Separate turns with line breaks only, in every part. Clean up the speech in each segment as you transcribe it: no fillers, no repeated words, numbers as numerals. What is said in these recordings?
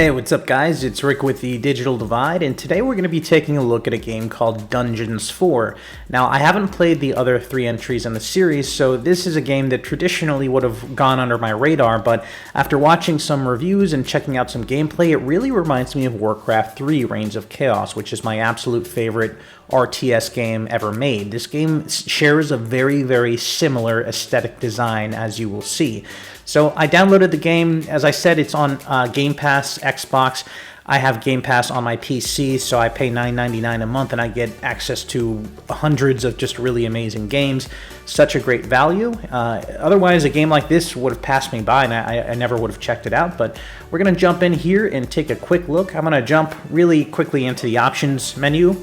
Hey, what's up guys? It's Rick with the Digital Divide, and today we're going to be taking a look at a game called Dungeons 4. Now, I haven't played the other 3 entries in the series, so this is a game that traditionally would have gone under my radar, but after watching some reviews and checking out some gameplay, it really reminds me of Warcraft 3 Reigns of Chaos, which is my absolute favorite RTS game ever made. This game shares a very, very similar aesthetic design, as you will see. So I downloaded the game. As I said, it's on Game Pass Xbox. I have Game Pass on my PC, so I pay $9.99 a month and I get access to hundreds of just really amazing games. Such a great value. Otherwise, a game like this would have passed me by and I never would have checked it out, but we're going to jump in here and take a quick look. I'm going to jump really quickly into the options menu.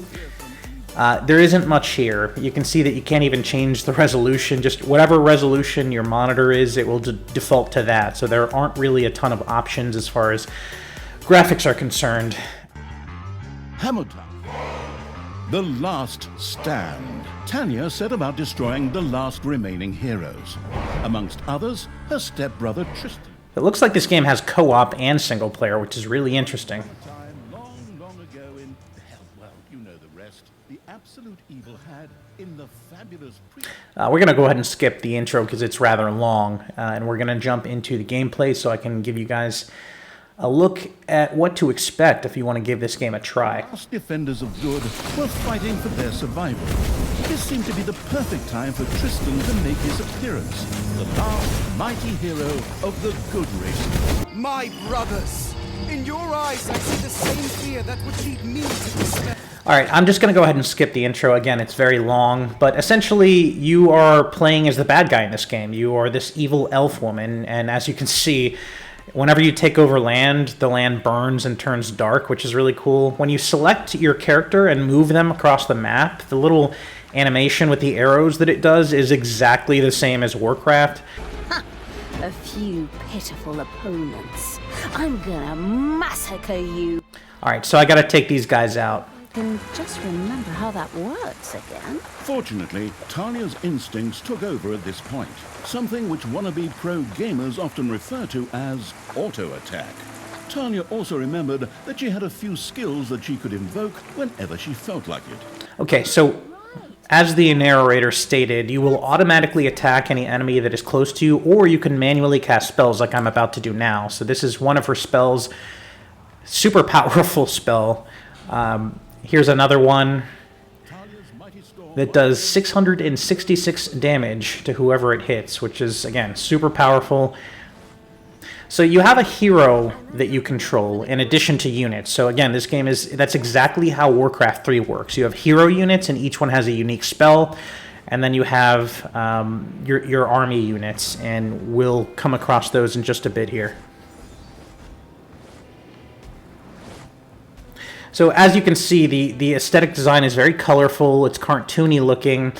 There isn't much here. You can see that you can't even change the resolution. Just whatever resolution your monitor is, it will default to that. So there aren't really a ton of options as far as graphics are concerned.
Hamilton. The Last Stand. Tanya set about destroying the last remaining heroes. Amongst others, her stepbrother Tristan.
It looks like this game has co-op and single player, which is really interesting. The absolute evil had in the fabulous we're going to go ahead and skip the intro because it's rather long, and we're going to jump into the gameplay so I can give you guys a look at what to expect if you want to give this game a try.
Last defenders of good were fighting for their survival. This seemed to be the perfect time for Tristan to make his appearance, the last mighty hero of the good race.
My brothers, in your eyes I see the same fear that would lead me to despair.
Alright, I'm just going to go ahead and skip the intro. Again, it's very long, but essentially you are playing as the bad guy in this game. You are this evil elf woman, and as you can see, whenever you take over land, the land burns and turns dark, which is really cool. When you select your character and move them across the map, the little animation with the arrows that it does is exactly the same as Warcraft.
A few pitiful opponents. I'm gonna massacre you.
Alright, so I gotta take these guys out.
Can just remember how that works again.
Fortunately, Tanya's instincts took over at this point, something which wannabe pro gamers often refer to as auto-attack. Tanya also remembered that she had a few skills that she could invoke whenever she felt like it.
Okay, so as the narrator stated, you will automatically attack any enemy that is close to you, or you can manually cast spells like I'm about to do now. So this is one of her spells, super powerful spell. Here's another one that does 666 damage to whoever it hits, which is, again, super powerful. So you have a hero that you control in addition to units. So again, this game that's exactly how Warcraft 3 works. You have hero units, and each one has a unique spell, and then you have your army units, and we'll come across those in just a bit here. So as you can see, the aesthetic design is very colorful, it's cartoony looking.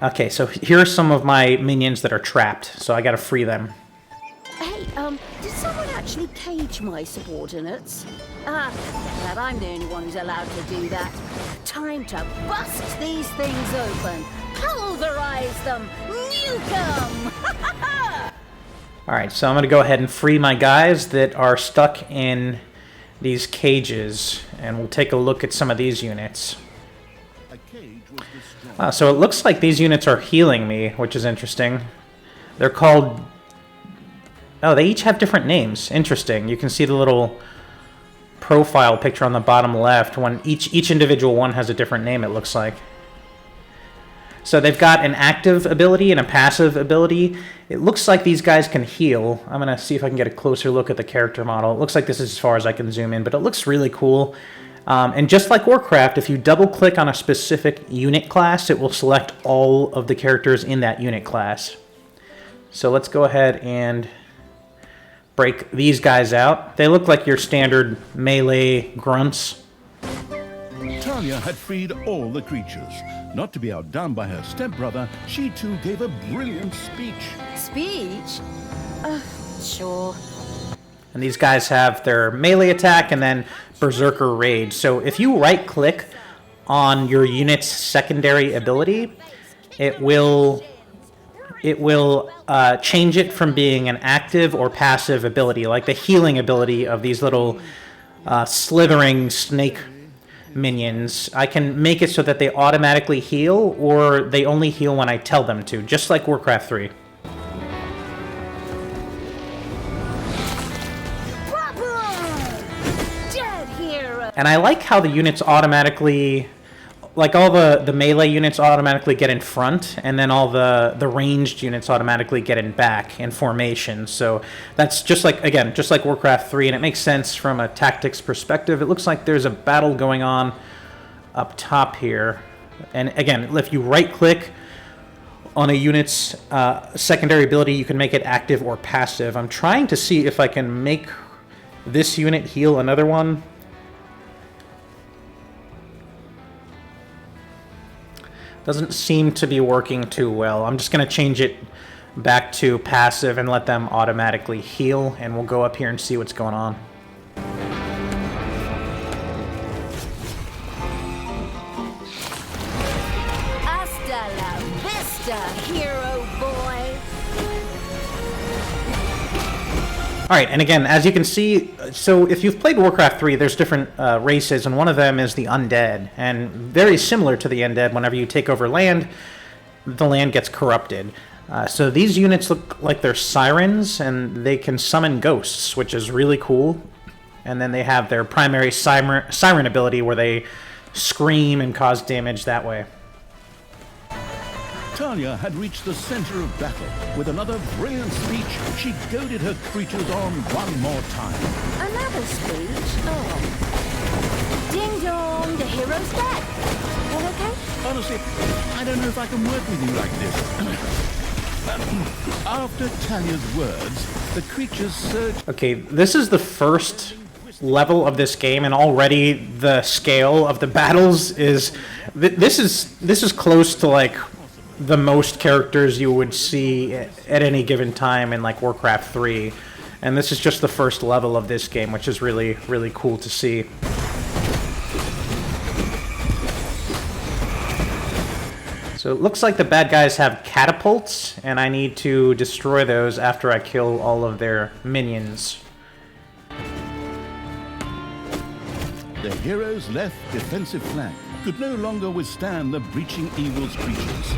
Okay, so here are some of my minions that are trapped, so I gotta free them.
Hey, did someone actually cage my subordinates? That I'm the only one who's allowed to do that. Time to bust these things open, pulverize them, nuke them!
Alright, so I'm gonna go ahead and free my guys that are stuck in these cages, and we'll take a look at some of these units. So it looks like these units are healing me, which is interesting. They're called... Oh, they each have different names. Interesting. You can see the little profile picture on the bottom left. Each individual one has a different name, it looks like. So they've got an active ability and a passive ability. It looks like these guys can heal. I'm going to see if I can get a closer look at the character model. It looks like this is as far as I can zoom in, but it looks really cool. And just like Warcraft, if you double-click on a specific unit class, it will select all of the characters in that unit class. So let's go ahead and break these guys out. They look like your standard melee grunts.
Tanya had freed all the creatures. Not to be outdone by her stepbrother, she too gave a brilliant speech.
Speech? Sure.
And these guys have their melee attack and then Berserker Rage. So if you right-click on your unit's secondary ability, it will it will change it from being an active or passive ability, like the healing ability of these little slithering snake minions. I can make it so that they automatically heal, or they only heal when I tell them to, just like Warcraft 3. And I like how the units automatically, like all the melee units automatically get in front, and then all the ranged units automatically get in back in formation. So that's just like, again, just like Warcraft 3, and it makes sense from a tactics perspective. It looks like there's a battle going on up top here. And again, if you right-click on a unit's secondary ability, you can make it active or passive. I'm trying to see if I can make this unit heal another one. Doesn't seem to be working too well. I'm just going to change it back to passive and let them automatically heal, and we'll go up here and see what's going on.
Hasta la vista, hero boy.
Alright, and again, as you can see, so if you've played Warcraft 3, there's different races, and one of them is the undead. And very similar to the undead, whenever you take over land, the land gets corrupted. So these units look like they're sirens, and they can summon ghosts, which is really cool. And then they have their primary siren ability, where they scream and cause damage that way.
Talia had reached the center of battle. With another brilliant speech, she goaded her creatures on one more time.
Another speech? Oh. Ding dong, the hero's dead. All okay?
Honestly, I don't know if I can work with you like this. After Talia's words, the creatures surged.
Okay, this is the first level of this game, and already the scale of the battles is... This is close to, like, the most characters you would see at any given time in, like, Warcraft 3. And this is just the first level of this game, which is really, really cool to see. So it looks like the bad guys have catapults, and I need to destroy those after I kill all of their minions.
The hero's left defensive flank could no longer withstand the breaching evil's creatures.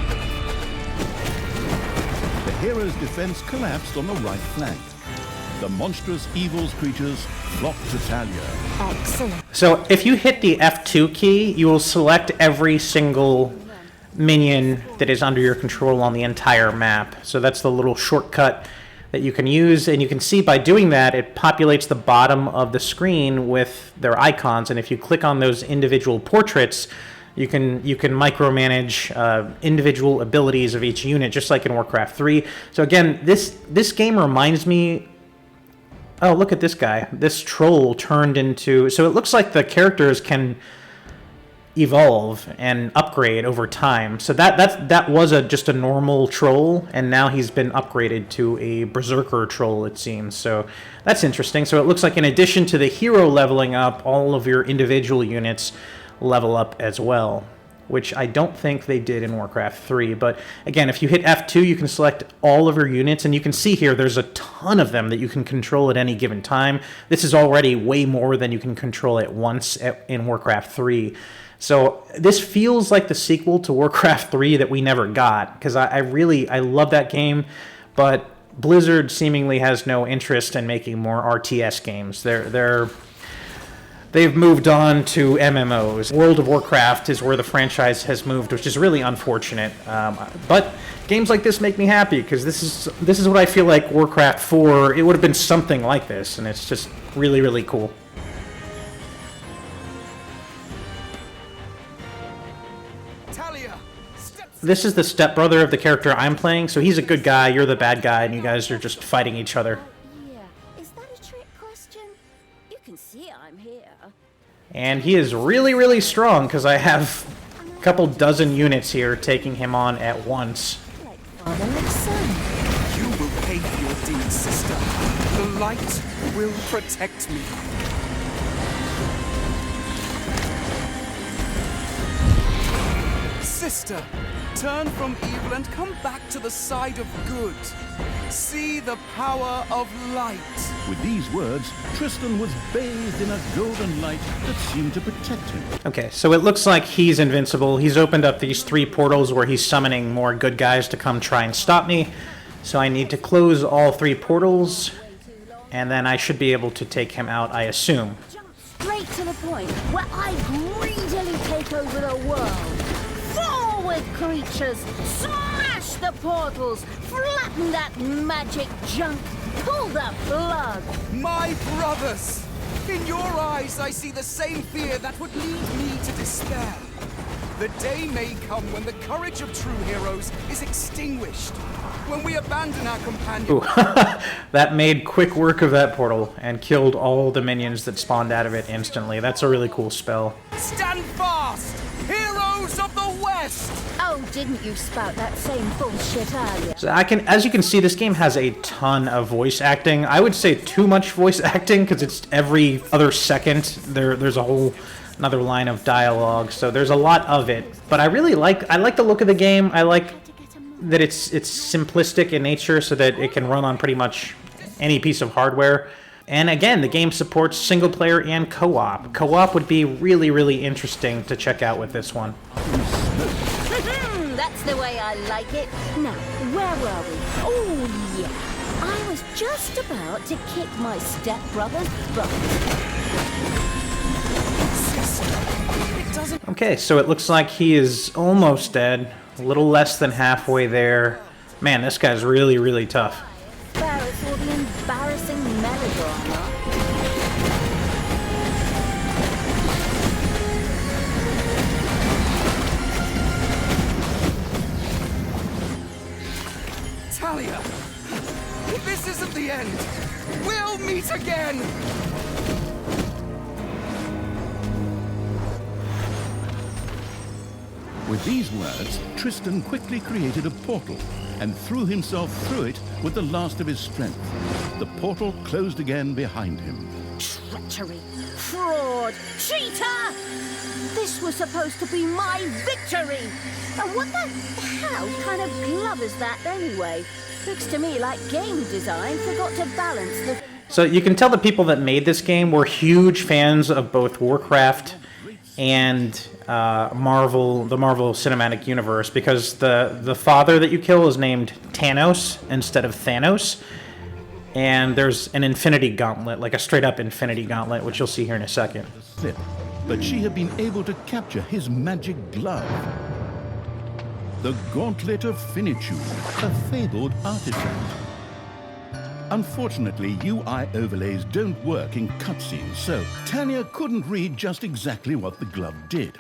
The hero's defense collapsed on the right flank. The monstrous evil's creatures flocked to Talia.
Excellent.
So if you hit the F2 key, you will select every single minion that is under your control on the entire map. So that's the little shortcut that you can use, and you can see by doing that it populates the bottom of the screen with their icons, and if you click on those individual portraits, you can micromanage individual abilities of each unit, just like in Warcraft 3. So again, this game reminds me... Oh, look at this guy. This troll turned into... So it looks like the characters can evolve and upgrade over time. So that was just a normal troll, and now he's been upgraded to a berserker troll, it seems. So that's interesting. So it looks like in addition to the hero leveling up, all of your individual units level up as well, which I don't think they did in Warcraft 3. But again, if you hit F2, you can select all of your units, and you can see here there's a ton of them that you can control at any given time. This is already way more than you can control at once in Warcraft 3. So this feels like the sequel to Warcraft 3 that we never got, because I love that game, but Blizzard seemingly has no interest in making more RTS games. They've moved on to MMOs. World of Warcraft is where the franchise has moved, which is really unfortunate. But games like this make me happy, because this is what I feel like Warcraft 4, it would have been something like this, and it's just really, really cool. This is the stepbrother of the character I'm playing, so he's a good guy, you're the bad guy, and you guys are just fighting each other.
Yeah, is that a trick question? You can see I'm here.
And he is really, really strong, because I have a couple dozen units here taking him on at once.
Like father, like son.
You will pay for your deeds, sister. The light will protect me. Sister, turn from evil and come back to the side of good. See the power of light.
With these words, Tristan was bathed in a golden light that seemed to protect him.
Okay, so it looks like he's invincible. He's opened up these 3 portals where he's summoning more good guys to come try and stop me. So I need to close all 3 portals, and then I should be able to take him out, I assume.
Straight to the point, where I greedily take over the world. Forward, creatures! Smash the portals! Flatten that magic junk! Pull the plug!
My brothers! In your eyes I see the same fear that would lead me to despair. The day may come when the courage of true heroes is extinguished. When we abandon our companions.
Ooh, that made quick work of that portal and killed all the minions that spawned out of it instantly. That's a really cool spell.
Stand fast! Heroes of the West!
Oh, didn't you spout that same bullshit earlier?
So as you can see, this game has a ton of voice acting. I would say too much voice acting because it's every other second there's a whole another line of dialogue. So there's a lot of it. But I like the look of the game. I like that it's simplistic in nature so that it can run on pretty much any piece of hardware. And again, the game supports single player and co-op. Co-op would be really, really interesting to check out with this one.
That's the way I like it. Now, where were we? Oh, yeah. I was just about to kick my stepbrother's butt.
Okay, so it looks like he is almost dead. A little less than halfway there. Man, this guy's really, really tough.
Barris will be embarrassing melodrama.
Talia! This isn't the end! We'll meet again!
With these words, Tristan quickly created a portal and threw himself through it with the last of his strength. The portal closed again behind him.
Treachery! Fraud! Cheater! This was supposed to be my victory! And what the hell kind of glove is that anyway? Looks to me like game design forgot to balance the...
So you can tell the people that made this game were huge fans of both Warcraft and the Marvel Cinematic Universe, because the father that you kill is named Tanos instead of Thanos, and there's an Infinity Gauntlet, like a straight-up Infinity Gauntlet, which you'll see here in a second.
Slip, but she had been able to capture his magic glove. The Gauntlet of Finitude, a fabled artifact. Unfortunately, UI overlays don't work in cutscenes, so Tanya couldn't read just exactly what the glove did.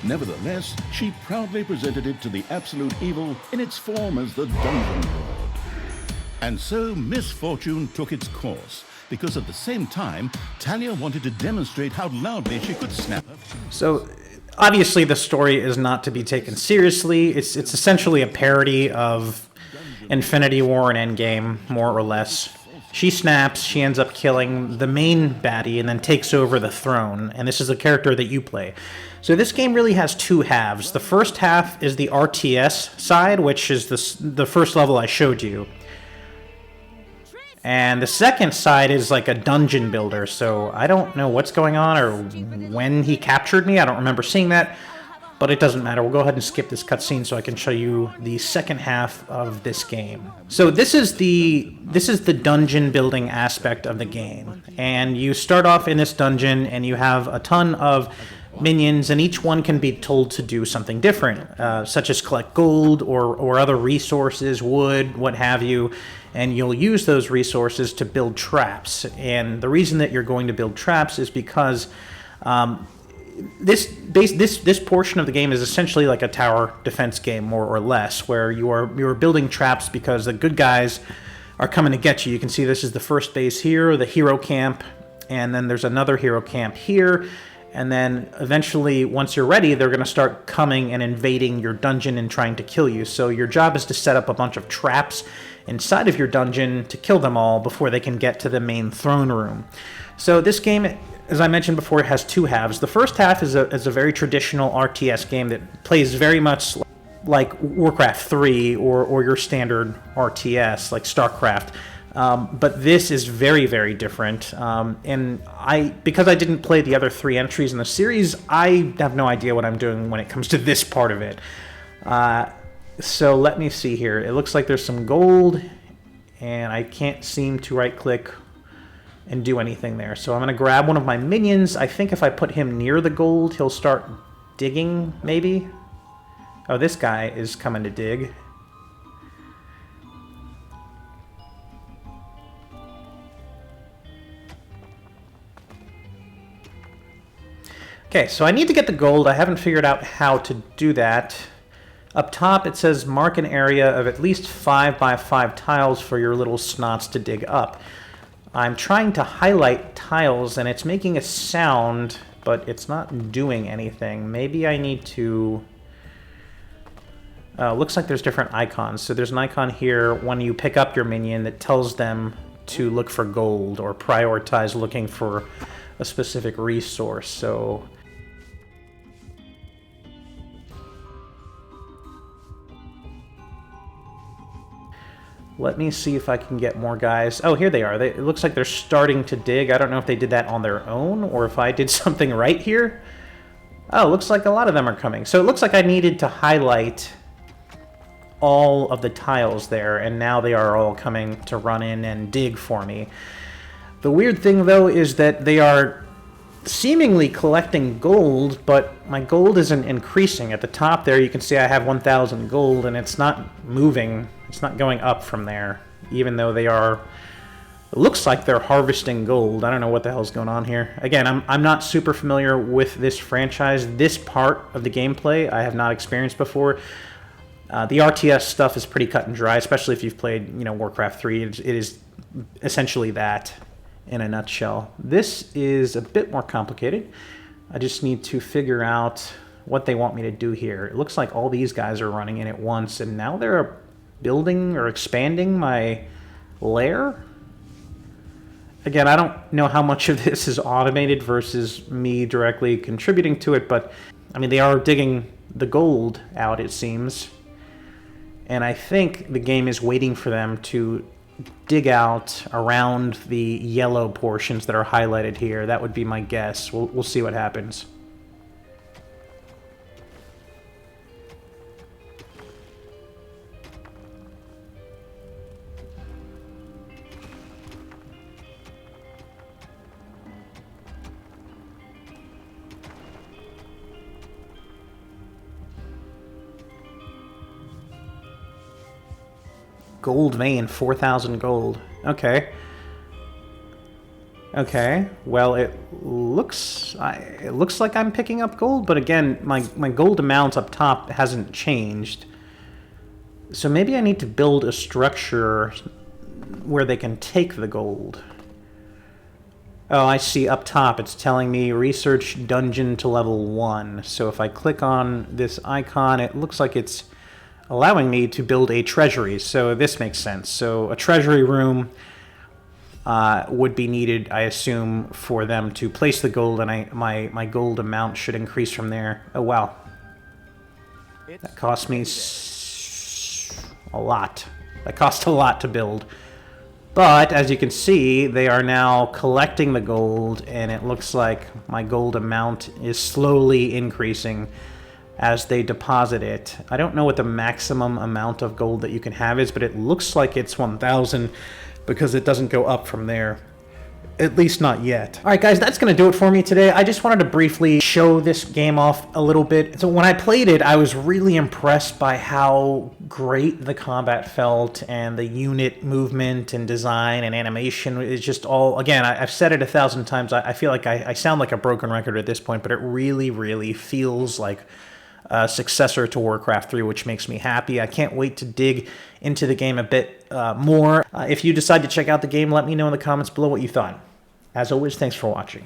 Nevertheless, she proudly presented it to the absolute evil in its form as the Dungeon Lord. And so misfortune took its course, because at the same time, Talia wanted to demonstrate how loudly she could snap her fingers.
So obviously the story is not to be taken seriously. It's essentially a parody of Infinity War and Endgame, more or less. She snaps, she ends up killing the main baddie and then takes over the throne, and this is a character that you play. So this game really has 2 halves. The first half is the RTS side, which is the first level I showed you. And the second side is like a dungeon builder, so I don't know what's going on or when he captured me. I don't remember seeing that, but it doesn't matter. We'll go ahead and skip this cutscene so I can show you the second half of this game. So this is the dungeon building aspect of the game, and you start off in this dungeon and you have a ton of minions, and each one can be told to do something different, such as collect gold or other resources, wood, what have you, and you'll use those resources to build traps. And the reason that you're going to build traps is because this portion of the game is essentially like a tower defense game, more or less, where you're building traps because the good guys are coming to get you. You can see this is the first base here, the hero camp, and then there's another hero camp here. And then eventually, once you're ready, they're going to start coming and invading your dungeon and trying to kill you. So your job is to set up a bunch of traps inside of your dungeon to kill them all before they can get to the main throne room. So this game as I mentioned before, it has two halves. The first half is a very traditional RTS game that plays very much like Warcraft 3 or your standard RTS, like StarCraft. But this is very, very different. And because I didn't play the other 3 entries in the series, I have no idea what I'm doing when it comes to this part of it. So let me see here. It looks like there's some gold, and I can't seem to right-click and do anything there. So I'm going to grab one of my minions. I think if I put him near the gold, he'll start digging, maybe. Oh, this guy is coming to dig. Okay, so I need to get the gold. I haven't figured out how to do that. Up top, it says mark an area of at least 5 by 5 tiles for your little snots to dig up. I'm trying to highlight tiles, and it's making a sound, but it's not doing anything. Maybe I need to... looks like there's different icons. So there's an icon here when you pick up your minion that tells them to look for gold or prioritize looking for a specific resource. So... let me see if I can get more guys. Oh, here they are. It looks like they're starting to dig. I don't know if they did that on their own or if I did something right here. Oh, looks like a lot of them are coming. So it looks like I needed to highlight all of the tiles there, and now they are all coming to run in and dig for me. The weird thing, though, is that they are seemingly collecting gold, but my gold isn't increasing. At the top there, you can see I have 1,000 gold, and it's not moving. It's not going up from there, even though they are... it looks like they're harvesting gold. I don't know what the hell's going on here. Again, I'm not super familiar with this franchise. This part of the gameplay I have not experienced before. The RTS stuff is pretty cut and dry, especially if you've played, you know, Warcraft 3. It is essentially that in a nutshell. This is a bit more complicated. I just need to figure out what they want me to do here. It looks like all these guys are running in at once, and now they're building or expanding my lair. Again, I don't know how much of this is automated versus me directly contributing to it, but I mean, they are digging the gold out, it seems. And I think the game is waiting for them to dig out around the yellow portions that are highlighted here. That would be my guess. We'll see what happens. Gold vein, 4,000 gold. Okay. Okay. Well, it looks like I'm picking up gold, but again, my gold amount up top hasn't changed. So maybe I need to build a structure where they can take the gold. Oh, I see. Up top, it's telling me research dungeon to level 1. So if I click on this icon, it looks like it's allowing me to build a treasury, so this makes sense. So a treasury room would be needed, I assume, for them to place the gold, and my gold amount should increase from there. Oh, wow. That cost me a lot. That cost a lot to build. But, as you can see, they are now collecting the gold, and it looks like my gold amount is slowly increasing as they deposit it. I don't know what the maximum amount of gold that you can have is, but it looks like it's 1,000 because it doesn't go up from there. At least not yet. All right, guys, that's going to do it for me today. I just wanted to briefly show this game off a little bit. So when I played it, I was really impressed by how great the combat felt, and the unit movement and design and animation is just all... Again, I've said it 1,000 times. I feel like I sound like a broken record at this point, but it really, really feels like a successor to Warcraft 3, which makes me happy. I can't wait to dig into the game a bit more. If you decide to check out the game, let me know in the comments below what you thought. As always, thanks for watching.